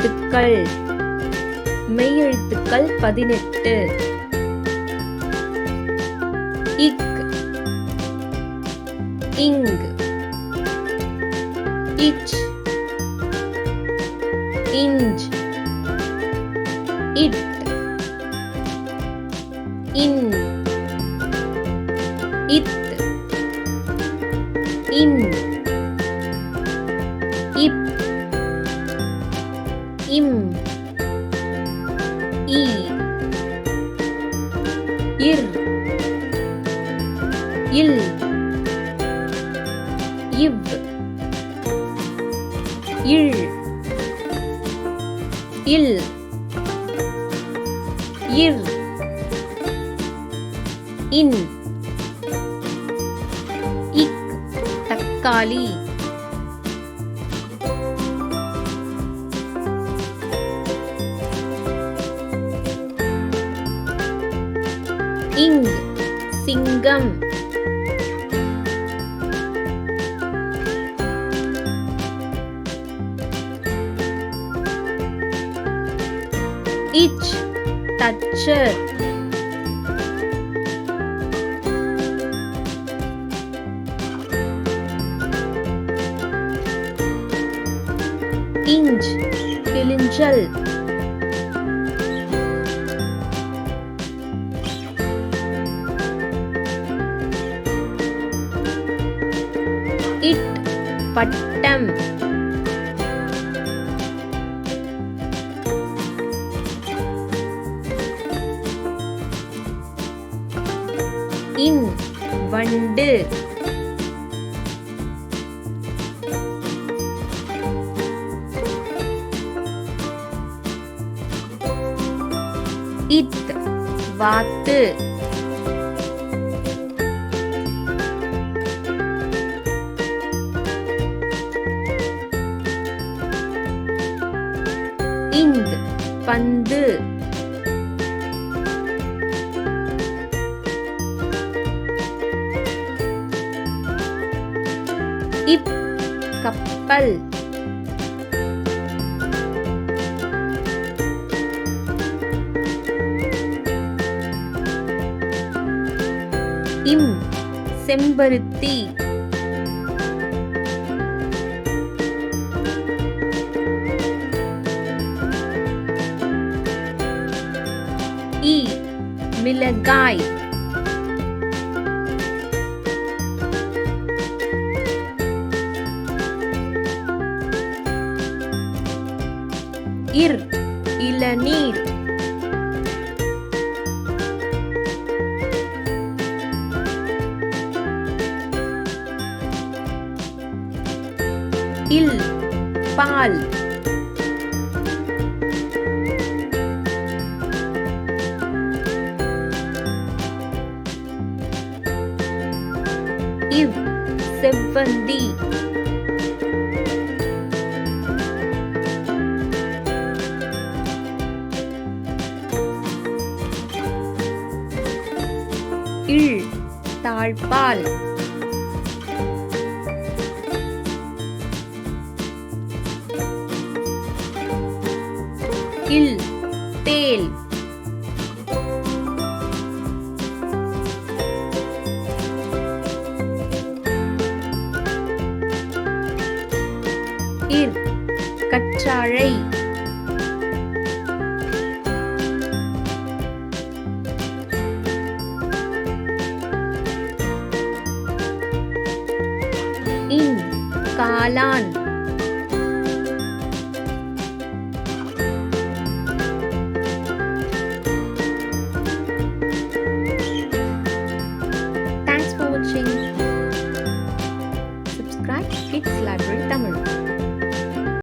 எழுத்துக்கள். மெய்யெழுத்துக்கள் 18. இக், இங், இச், இஞ்ச், இட், இன், இத், இன், இப், இம், இ, இர், இல், இவ், இள், இல், இர், இன், இக், தக்காளி. இங், சிங்கம். இச், தச்சர். இஞ்ச், கிளிஞ்சல். இட், பட்டம். இன், வண்டு. இத், வாத்து. இந்த், பந்து. இப், கப்பல். இம், செம்பருத்தி. இ, மிளகாய். இர், இளநீர். இல், பால். இவ், செவ்வந்தி. இள், தாழ்பால். இல், தேல். இர், கற்றாழை. இன், காளான்.